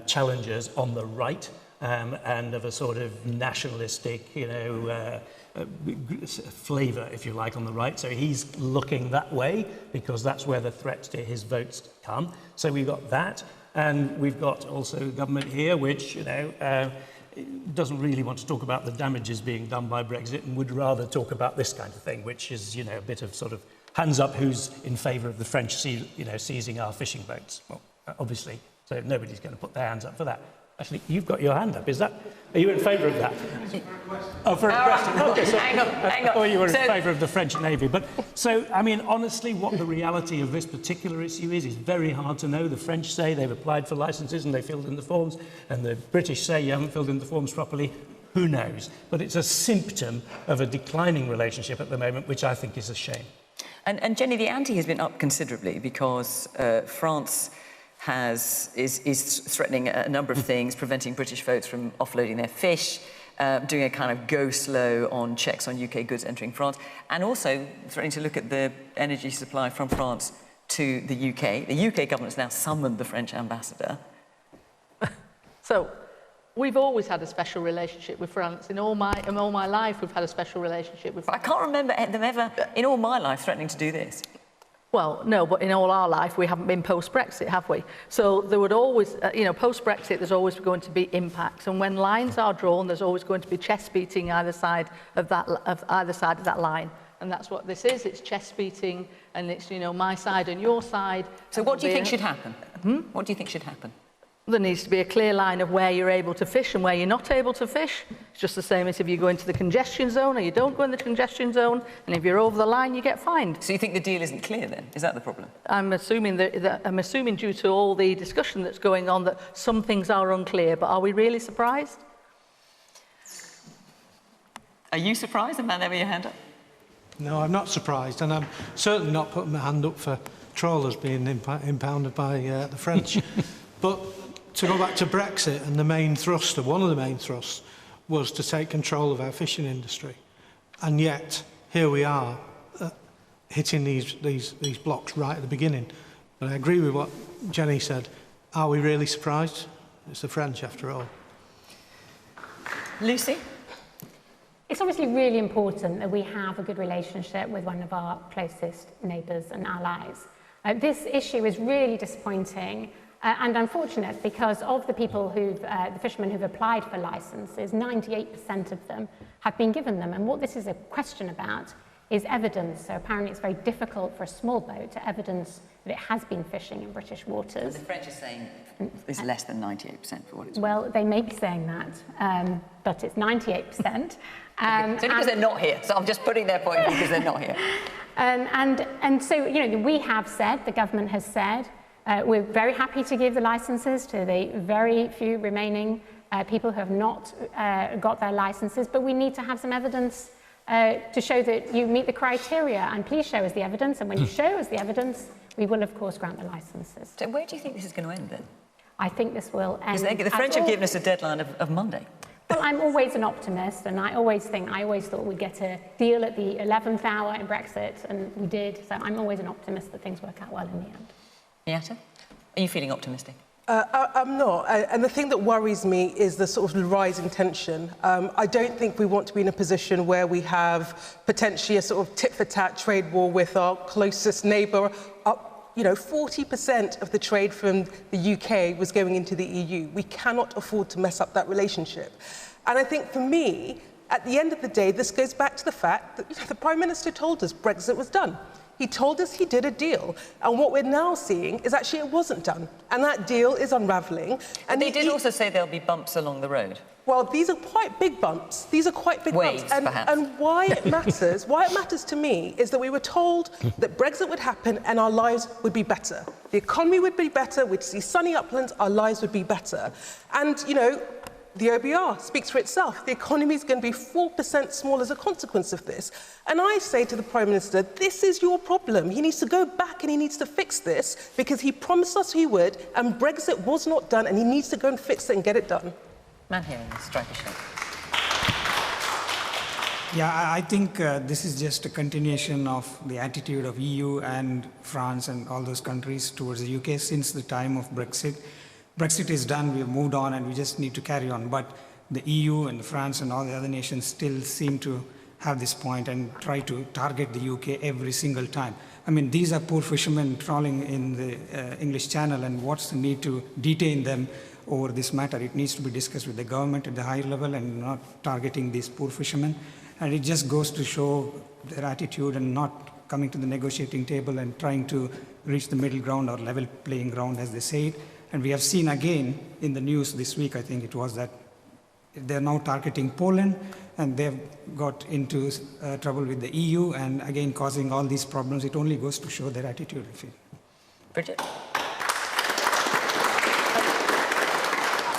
challengers on the right, and of a sort of nationalistic, you know, flavour, if you like, on the right. So he's looking that way because that's where the threats to his votes come. So we've got that, and we've got also government here, which, you know, doesn't really want to talk about the damages being done by Brexit and would rather talk about this kind of thing, which is, you know, a bit of sort of hands up who's in favour of the French, seizing our fishing boats. Well, obviously, so nobody's going to put their hands up for that. Actually, you've got your hand up. Are you in favour of that? Oh, for a question. Okay, so hang on. I thought you were in favour of the French Navy. But so, I mean, honestly, what the reality of this particular issue is very hard to know. The French say they've applied for licences and they filled in the forms, and the British say you haven't filled in the forms properly. Who knows? But it's a symptom of a declining relationship at the moment, which I think is a shame. And Jenny, the ante has been up considerably because France is threatening a number of things, preventing British boats from offloading their fish, doing a kind of go slow on checks on UK goods entering France, and also threatening to look at the energy supply from France to the UK. The UK government has now summoned the French ambassador. So, we've always had a special relationship with France. In all my life, we've had a special relationship with France. I can't remember them ever, in all my life, threatening to do this. Well, no, but in all our life, we haven't been post-Brexit, have we? So there would always, post-Brexit, there's always going to be impacts. And when lines are drawn, there's always going to be chest beating either side of that line. And that's what this is. It's chest beating, and it's, my side and your side. So what do you think should happen? What do you think should happen? There needs to be a clear line of where you're able to fish and where you're not able to fish. It's just the same as if you go into the congestion zone or you don't go in the congestion zone, and if you're over the line, you get fined. So you think the deal isn't clear then? Is that the problem? I'm assuming due to all the discussion that's going on that some things are unclear, but are we really surprised? Are you surprised? And man, there with your hand up. No, I'm not surprised, and I'm certainly not putting my hand up for trawlers being impounded by the French. But to go back to Brexit, and one of the main thrusts, was to take control of our fishing industry. And yet, here we are, hitting these blocks right at the beginning. But I agree with what Jenny said. Are we really surprised? It's the French, after all. Lucy? It's obviously really important that we have a good relationship with one of our closest neighbours and allies. This issue is really disappointing and unfortunate because of the people the fishermen who've applied for licences, 98% of them have been given them. And what this is a question about is evidence. So apparently it's very difficult for a small boat to evidence that it has been fishing in British waters. The French are saying it's less than 98% for what it's Well, they may be saying that, but it's 98%. It's only because they're not here, so I'm just putting their point because they're not here. And so, we have said, the government has said, we're very happy to give the licences to the very few remaining people who have not got their licences, but we need to have some evidence to show that you meet the criteria, and please show us the evidence, and when you show us the evidence, we will, of course, grant the licences. So where do you think this is going to end, then? I think this will end... The French have given us a deadline of Monday. Well, I'm always an optimist, and I always thought we'd get a deal at the 11th hour in Brexit, and we did, so I'm always an optimist that things work out well in the end. Miatta, are you feeling optimistic? I'm not, and the thing that worries me is the sort of rising tension. I don't think we want to be in a position where we have potentially a sort of tit-for-tat trade war with our closest neighbour. 40% of the trade from the UK was going into the EU. We cannot afford to mess up that relationship. And I think for me, at the end of the day, this goes back to the fact that the Prime Minister told us Brexit was done. He told us he did a deal. And what we're now seeing is actually it wasn't done. And that deal is unravelling. And they did also say there'll be bumps along the road. Well, these are quite big bumps. These are quite big Waves, bumps. perhaps. And why it matters to me is that we were told that Brexit would happen and our lives would be better. The economy would be better, we'd see sunny uplands, our lives would be better. And, the OBR speaks for itself. The economy is going to be 4% smaller as a consequence of this. And I say to the Prime Minister, this is your problem. He needs to go back and he needs to fix this because he promised us he would, and Brexit was not done, and he needs to go and fix it and get it done. Man here in the striker shirt. Yeah, I think this is just a continuation of the attitude of EU and France and all those countries towards the UK since the time of Brexit. Brexit is done, we've moved on, and we just need to carry on. But the EU and France and all the other nations still seem to have this point and try to target the UK every single time. I mean, these are poor fishermen trawling in the English Channel, and what's the need to detain them over this matter? It needs to be discussed with the government at the higher level and not targeting these poor fishermen. And it just goes to show their attitude and not coming to the negotiating table and trying to reach the middle ground or level playing ground, as they say it. And we have seen again in the news this week, I think it was, that they're now targeting Poland, and they've got into trouble with the EU and again causing all these problems. It only goes to show their attitude, I feel. Bridget?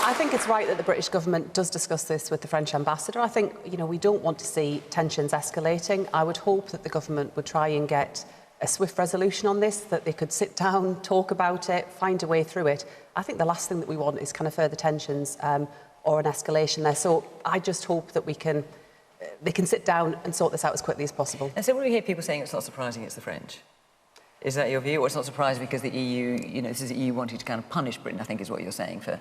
I think it's right that the British government does discuss this with the French ambassador. I think, we don't want to see tensions escalating. I would hope that the government would try and get a swift resolution on this, that they could sit down, talk about it, find a way through it. I think the last thing that we want is kind of further tensions or an escalation there. So I just hope that they can sit down and sort this out as quickly as possible. And so when we hear people saying it's not surprising it's the French, is that your view? Or it's not surprising because the EU, this is the EU wanting to kind of punish Britain, I think is what you're saying for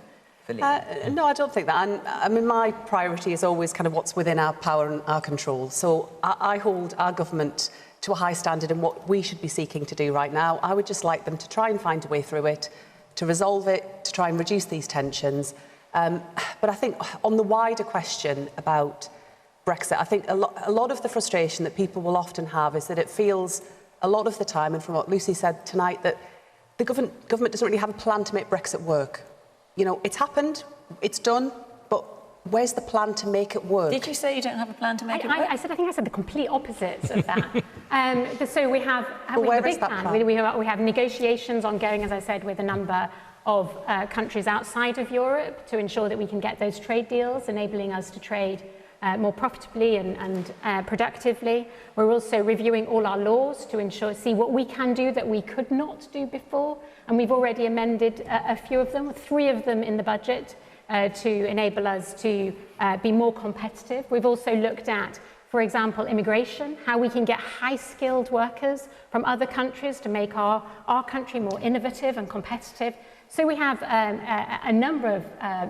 no, I don't think that. And I mean, my priority is always kind of what's within our power and our control. So I hold our government to a high standard in what we should be seeking to do right now. I would just like them to try and find a way through it, to resolve it, to try and reduce these tensions. But I think on the wider question about Brexit, I think a lot of the frustration that people will often have is that it feels a lot of the time, and from what Lucy said tonight, that the government doesn't really have a plan to make Brexit work. It's happened, it's done, but where's the plan to make it work? Did you say you don't have a plan to make it work? I think I said the complete opposite of that. So we have a big plan. We have negotiations ongoing, as I said, with a number of countries outside of Europe to ensure that we can get those trade deals, enabling us to trade more profitably and productively. We're also reviewing all our laws to see what we can do that we could not do before. And we've already amended a few of them, 3 of them in the budget, to enable us to be more competitive. We've also looked at, for example, immigration, how we can get high-skilled workers from other countries to make our country more innovative and competitive. So we have a number of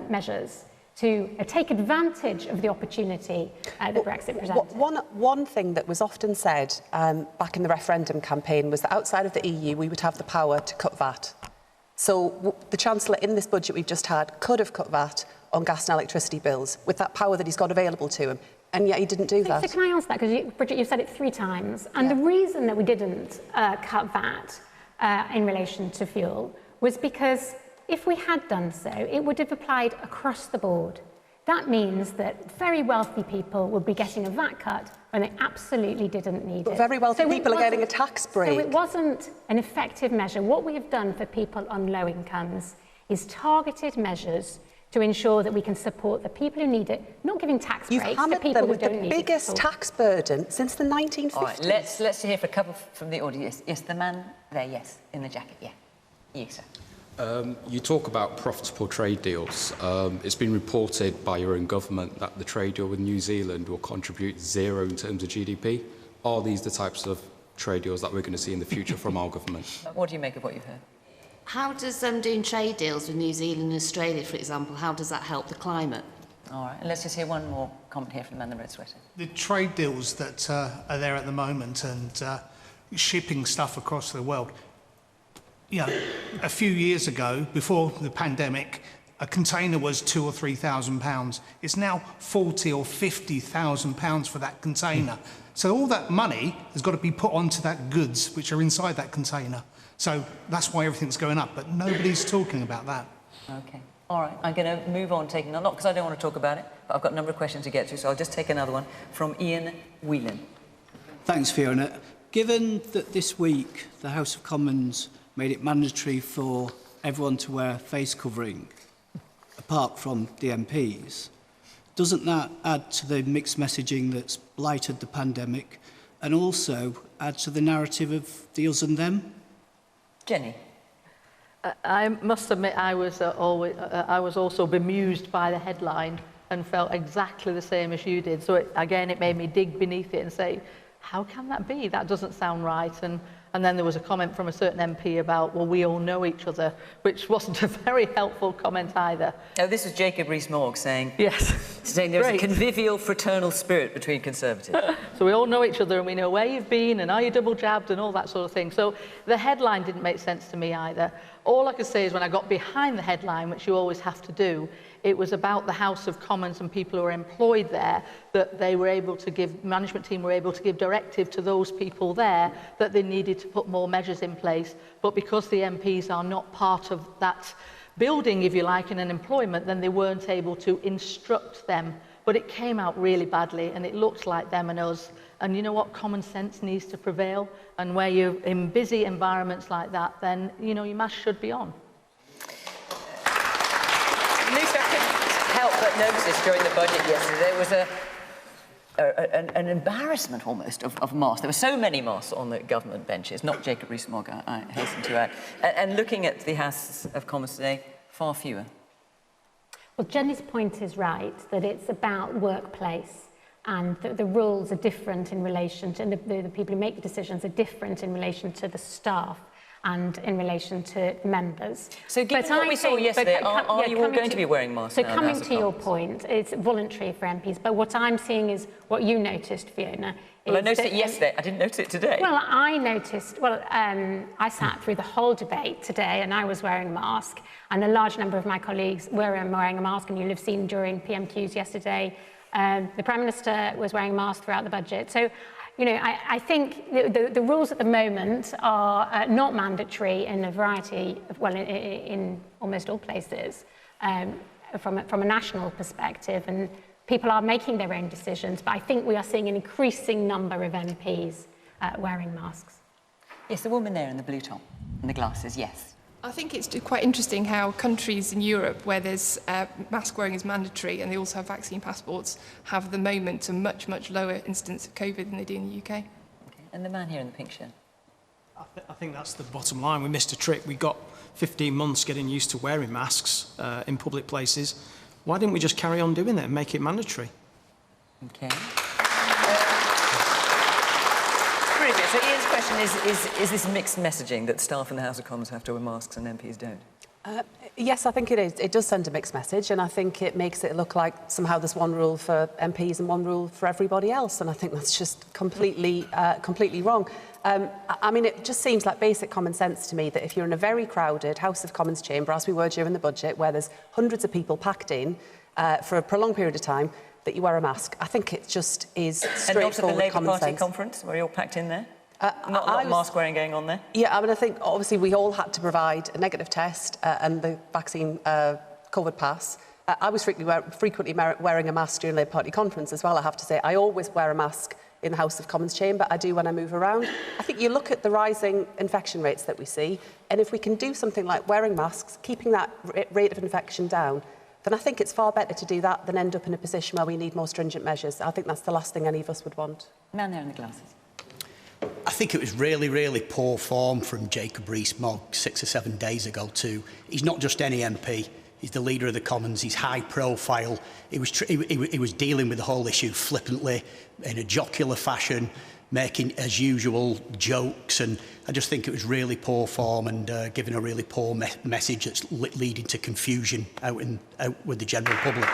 measures to take advantage of the opportunity that Brexit presented. One thing that was often said back in the referendum campaign was that outside of the EU we would have the power to cut VAT. So the Chancellor in this budget we've just had could have cut VAT on gas and electricity bills with that power that he's got available to him, and yet he didn't do that. So can I answer that? Because Bridget, you've said it 3 times, and the reason that we didn't cut VAT in relation to fuel was because if we had done so, it would have applied across the board. That means that very wealthy people would be getting a VAT cut when they absolutely didn't need it. But very wealthy people are getting a tax break. So it wasn't an effective measure. What we have done for people on low incomes is targeted measures to ensure that we can support the people who need it, not giving tax breaks to people who don't need it. You've hammered them with the biggest tax burden since the 1950s. All right, let's hear for a couple from the audience. Yes, the man there, yes, in the jacket, yeah. You, sir. You talk about profitable trade deals. It's been reported by your own government that the trade deal with New Zealand will contribute 0 in terms of GDP. Are these the types of trade deals that we're going to see in the future from our government? What do you make of what you've heard? How does doing trade deals with New Zealand and Australia, for example, how does that help the climate? All right, and let's just hear one more comment here from the man in the red sweater. The trade deals that are there at the moment and shipping stuff across the world. A few years ago, before the pandemic, a container was £2,000 or £3,000. It's now £40,000 or £50,000 for that container. So all that money has got to be put onto that goods which are inside that container. So that's why everything's going up, but nobody's talking about that. Okay. All right, I'm going to move on, not because I don't want to talk about it, but I've got a number of questions to get to, so I'll just take another one from Ian Whelan. Thanks, Fiona. Given that this week the House of Commons made it mandatory for everyone to wear a face covering, apart from the MPs. Doesn't that add to the mixed messaging that's blighted the pandemic and also add to the narrative of the us and them? Jenny? I must admit I was also bemused by the headline and felt exactly the same as you did. So again, it made me dig beneath it and say, how can that be? That doesn't sound right. And then there was a comment from a certain MP about, well, we all know each other, which wasn't a very helpful comment either. Oh, this was Jacob Rees-Mogg saying, yes, saying there's Great. a convivial, fraternal spirit between Conservatives. So we all know each other and we know where you've been and are you double jabbed and all that sort of thing. So the headline didn't make sense to me either. All I could say is when I got behind the headline, which you always have to do, it was about the House of Commons and people who are employed there, that they were able to give, management team were able to give directive to those people there that they needed to put more measures in place. But because the MPs are not part of that building, if you like, in an employment, then they weren't able to instruct them. But it came out really badly and it looked like them and us. And you know what? Common sense needs to prevail. And where you're in busy environments like that, then, you know, your mask should be on. Lucy, I couldn't help but notice during the budget yesterday there was an embarrassment almost of masks. There were so many masks on the government benches, not Jacob Rees-Mogg, I hasten to add. And looking at the House of Commons today, far fewer. Well, Jenny's point is right, that it's about workplace and the rules are different in relation to, and the people who make the decisions are different in relation to the staff and in relation to members. So given what we saw yesterday, are you all going to be wearing masks now? So coming to your point, it's voluntary for MPs, but what I'm seeing is what you noticed, Fiona. Well, I noticed it yesterday. I didn't notice it today. Well, I noticed, I sat through the whole debate today and I was wearing a mask and a large number of my colleagues were wearing a mask, and you'll have seen during PMQs yesterday, the Prime Minister was wearing a mask throughout the budget. So, you know, I think the rules at the moment are not mandatory in a variety of, well, in almost all places from a national perspective, and people are making their own decisions, but I think we are seeing an increasing number of MPs wearing masks. Yes, the woman there in the blue top and the glasses, yes. I think it's quite interesting how countries in Europe where there's mask wearing is mandatory and they also have vaccine passports have at the moment a much, much lower incidence of COVID than they do in the UK. Okay. And the man here in the pink shirt. I think that's the bottom line. We missed a trick. We got 15 months getting used to wearing masks in public places. Why didn't we just carry on doing that and make it mandatory? Okay. So Ian's question is this mixed messaging that staff in the House of Commons have to wear masks and MPs don't? Yes, I think it is. It does send a mixed message, and I think it makes it look like somehow there's one rule for MPs and one rule for everybody else, and I think that's just completely wrong. I mean, it just seems like basic common sense to me that if you're in a very crowded House of Commons chamber, as we were during the budget, where there's hundreds of people packed in for a prolonged period of time, that you wear a mask. I think it just is straightforward and not at the Labour common Party sense. conference, where you're packed in there? Not mask wearing going on there? Yeah, I mean, I think obviously we all had to provide a negative test and the vaccine COVID pass. I was frequently wearing a mask during Labour Party conference as well, I have to say. I always wear a mask in the House of Commons chamber. I do when I move around. I think you look at the rising infection rates that we see, and if we can do something like wearing masks, keeping that rate of infection down, then I think it's far better to do that than end up in a position where we need more stringent measures. I think that's the last thing any of us would want. Man there in the glasses. I think it was really, really poor form from Jacob Rees-Mogg 6 or 7 days ago too. He's not just any MP. He's the leader of the Commons. He's high profile. He was dealing with the whole issue flippantly, in a jocular fashion, making, as usual, jokes. And I just think it was really poor form and giving a really poor message that's leading to confusion out with the general public.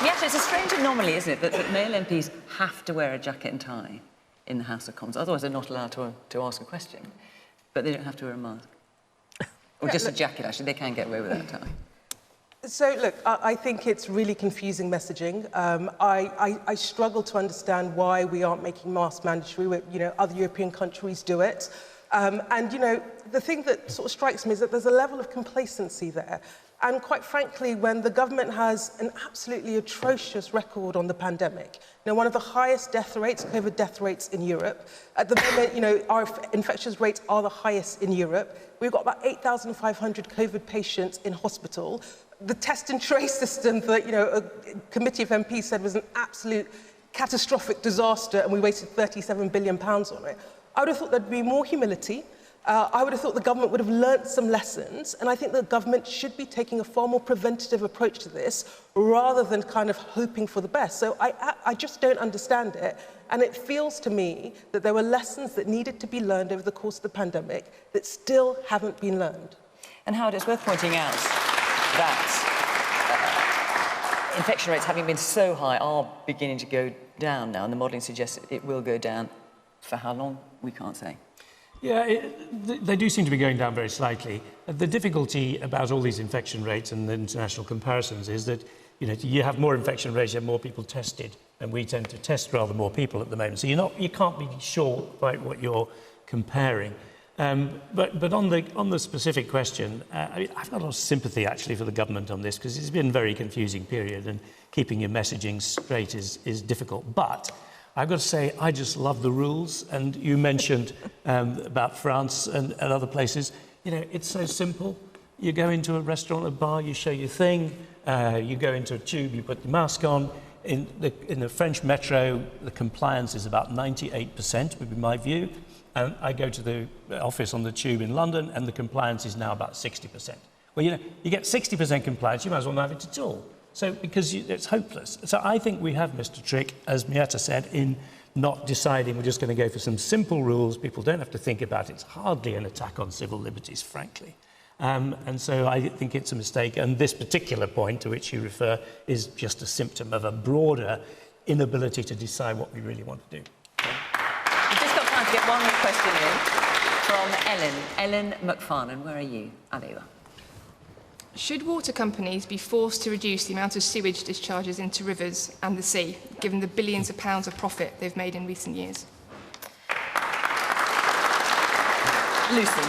Yes, it's a strange anomaly, isn't it, that male MPs have to wear a jacket and tie in the House of Commons. Otherwise, they're not allowed to ask a question. But they don't have to wear a mask. Or just a jacket, actually. They can get away with that tie. So, look, I think it's really confusing messaging. I struggle to understand why we aren't making masks mandatory. You know, other European countries do it. And, you know, the thing that sort of strikes me is that there's a level of complacency there. And quite frankly, when the government has an absolutely atrocious record on the pandemic, one of the highest death rates, COVID death rates in Europe, at the moment, our infectious rates are the highest in Europe. We've got about 8,500 COVID patients in hospital. The test and trace system that, a committee of MPs said was an absolute catastrophic disaster, and we wasted £37 billion on it. I would have thought there'd be more humility. I would have thought the government would have learnt some lessons, and I think the government should be taking a far more preventative approach to this rather than kind of hoping for the best. So I just don't understand it, and it feels to me that there were lessons that needed to be learned over the course of the pandemic that still haven't been learned. And Howard, it's worth pointing out that infection rates, having been so high, are beginning to go down now, and the modelling suggests it will go down. For how long, we can't say. Yeah, they do seem to be going down very slightly. The difficulty about all these infection rates and the international comparisons is that, you have more infection rates, you have more people tested, and we tend to test rather more people at the moment. So you can't be sure quite what you're comparing. But on the specific question, I've got a lot of sympathy actually for the government on this, because it's been a very confusing period, and keeping your messaging straight is difficult. But I've got to say, I just love the rules. And you mentioned about France and other places. It's so simple. You go into a restaurant, a bar, you show your thing. You go into a tube, you put your mask on. In the French metro, the compliance is about 98%, would be my view. And I go to the office on the tube in London, and the compliance is now about 60%. Well, you get 60% compliance, you might as well not have it at all. So, because it's hopeless. So I think we have missed a trick, as Miatta said, in not deciding we're just going to go for some simple rules. People don't have to think about it. It's hardly an attack on civil liberties, frankly. And so I think it's a mistake. And this particular point to which you refer is just a symptom of a broader inability to decide what we really want to do. We've just got time to get one more question in from Ellen McFarlane. Where are you? Aleva. Should water companies be forced to reduce the amount of sewage discharges into rivers and the sea, given the billions of pounds of profit they've made in recent years? Lucy.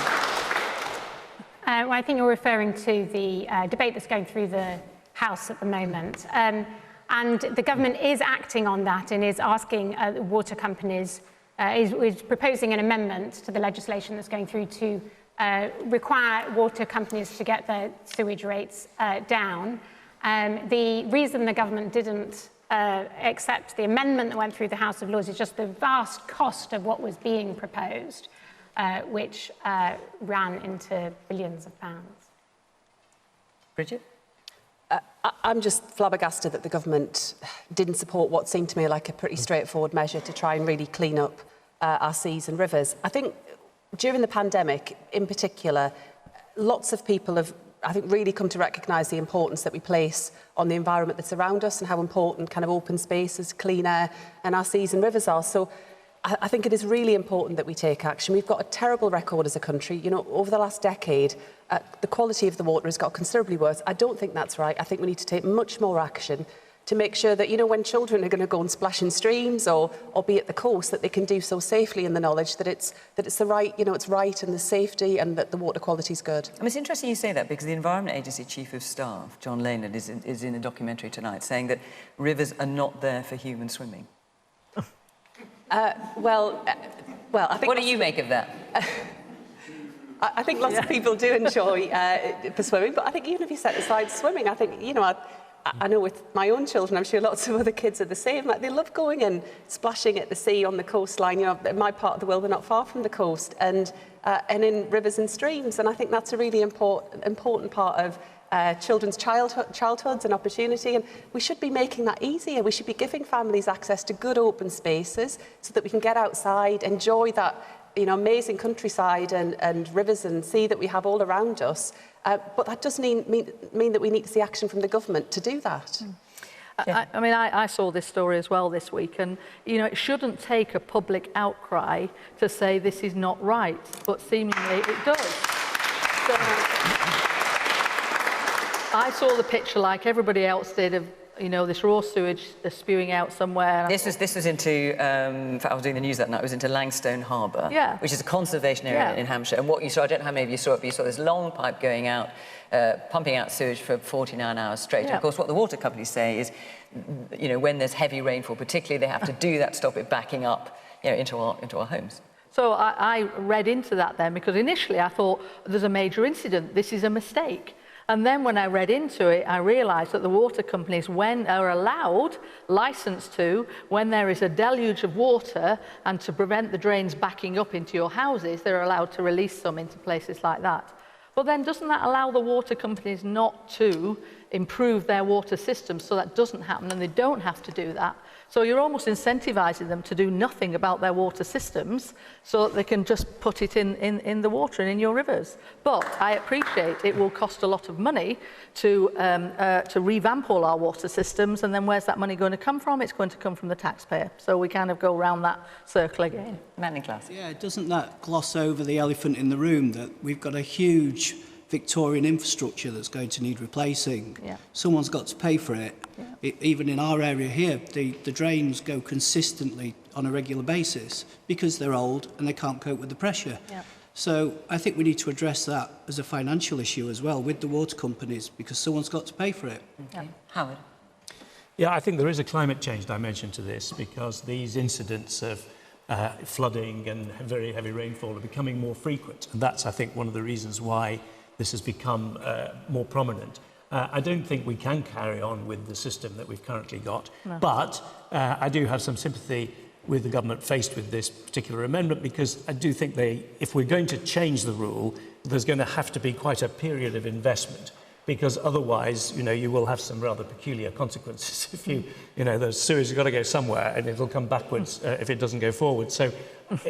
Well, I think you're referring to the debate that's going through the House at the moment. And the government is acting on that and is asking water companies, is proposing an amendment to the legislation that's going through to require water companies to get their sewage rates down. The reason the government didn't accept the amendment that went through the House of Lords is just the vast cost of what was being proposed, which ran into billions of pounds. Bridget? I'm just flabbergasted that the government didn't support what seemed to me like a pretty straightforward measure to try and really clean up our seas and rivers. I think during the pandemic, in particular, lots of people have, I think, really come to recognise the importance that we place on the environment that's around us and how important kind of open spaces, clean air and our seas and rivers are. So I think it is really important that we take action. We've got a terrible record as a country. Over the last decade, the quality of the water has got considerably worse. I don't think that's right. I think we need to take much more action to make sure that, when children are going to go and splash in streams or be at the coast, that they can do so safely in the knowledge that it's the right, it's right and the safety and that the water quality is good. It's interesting you say that, because the Environment Agency Chief of Staff, John Leonard, is in a documentary tonight saying that rivers are not there for human swimming. Well, I think... What do you make of that? I think lots of people do enjoy for swimming, but I think even if you set aside swimming, I think, I know with my own children, I'm sure lots of other kids are the same. Like, they love going and splashing at the sea on the coastline. In my part of the world, we're not far from the coast, and in rivers and streams. And I think that's a really important part of children's childhoods and opportunity. And we should be making that easier. We should be giving families access to good open spaces so that we can get outside, enjoy that amazing countryside and rivers and sea that we have all around us. But that does mean that we need to see action from the government to do that. I saw this story as well this week, and it shouldn't take a public outcry to say this is not right, but seemingly it does. So, I saw the picture like everybody else did of you know, this raw sewage spewing out somewhere. This was into, in fact, I was doing the news that night, it was into Langstone Harbour, which is a conservation area in Hampshire. And what you saw, I don't know how many of you saw it, but you saw this long pipe going out, pumping out sewage for 49 hours straight. And of course, what the water companies say is, you know, when there's heavy rainfall, particularly, they have to do that to stop it backing up, you know, into our homes. So I read into that then, because initially I thought there's a major incident, this is a mistake. And then when I read into it, I realised that the water companies, when are allowed, licensed to, when there is a deluge of water and to prevent the drains backing up into your houses, they're allowed to release some into places like that. But then doesn't that allow the water companies not to improve their water systems so that doesn't happen and they don't have to do that? So you're almost incentivising them to do nothing about their water systems so that they can just put it in the water and in your rivers. But I appreciate it will cost a lot of money to revamp all our water systems, and then where's that money going to come from? It's going to come from the taxpayer. So we kind of go around that circle again. Class. Yeah, doesn't that gloss over the elephant in the room that we've got a huge Victorian infrastructure that's going to need replacing? Someone's got to pay for it. Even in our area here, the drains go consistently on a regular basis because they're old and they can't cope with the pressure. So I think we need to address that as a financial issue as well with the water companies, because someone's got to pay for it. Howard? Yeah, I think there is a climate change dimension to this, because these incidents of flooding and very heavy rainfall are becoming more frequent. And that's, I think, one of the reasons why this has become more prominent. I don't think we can carry on with the system that we've currently got, but I do have some sympathy with the government faced with this particular amendment, because I do think if we're going to change the rule, there's going to have to be quite a period of investment, because otherwise, you know, you will have some rather peculiar consequences. If you know, the sewage has got to go somewhere and it'll come backwards if it doesn't go forward. So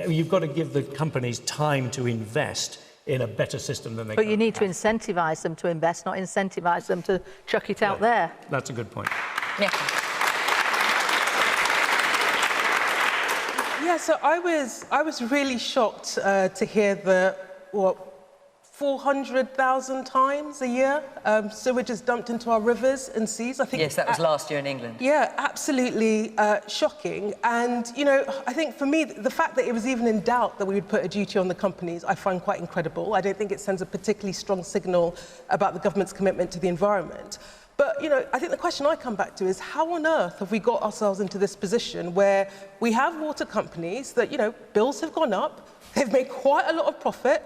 you've got to give the companies time to invest in a better system than they can. But you need to incentivise them to invest, not incentivise them to chuck it out there. That's a good point. Yeah, so I was really shocked to hear that 400,000 times a year sewage is dumped into our rivers and seas. I think yes, that was last year in England. Yeah, absolutely shocking. And, you know, I think for me, the fact that it was even in doubt that we would put a duty on the companies, I find quite incredible. I don't think it sends a particularly strong signal about the government's commitment to the environment. But, you know, I think the question I come back to is how on earth have we got ourselves into this position where we have water companies that, you know, bills have gone up, they've made quite a lot of profit,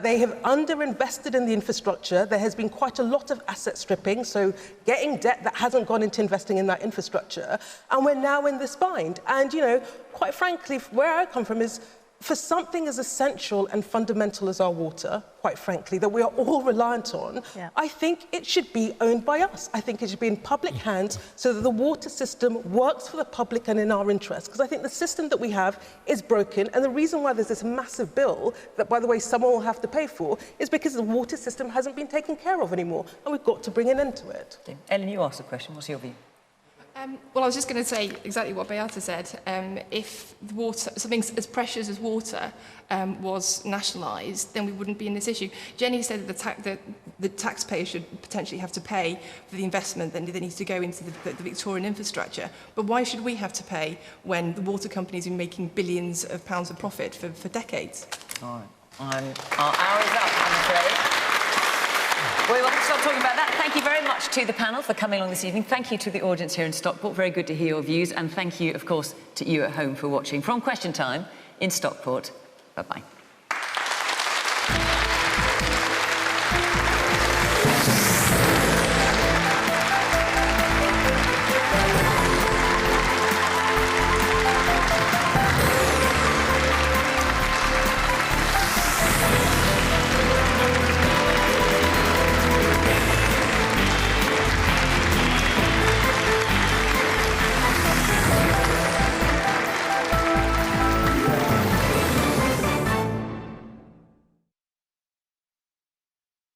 they have underinvested in the infrastructure, there has been quite a lot of asset stripping, so getting debt that hasn't gone into investing in that infrastructure, and we're now in this bind. And, you know, quite frankly, where I come from is for something as essential and fundamental as our water, quite frankly, that we are all reliant on, I think it should be owned by us. I think it should be in public hands so that the water system works for the public and in our interest. Because I think the system that we have is broken, and the reason why there's this massive bill that, by the way, someone will have to pay for is because the water system hasn't been taken care of anymore, and we've got to bring an end to it. Ellen, you asked a question. What's your view? Well, I was just going to say exactly what Miatta said. If the water, something as precious as water was nationalised, then we wouldn't be in this issue. Jenny said that the taxpayer should potentially have to pay for the investment that needs to go into the Victorian infrastructure. But why should we have to pay when the water companies are making billions of pounds of profit for decades? All right. Our hour is up, I'm afraid. We will stop talking about that. Thank you very much to the panel for coming along this evening. Thank you to the audience here in Stockport. Very good to hear your views. And thank you, of course, to you at home for watching. From Question Time in Stockport. Bye-bye.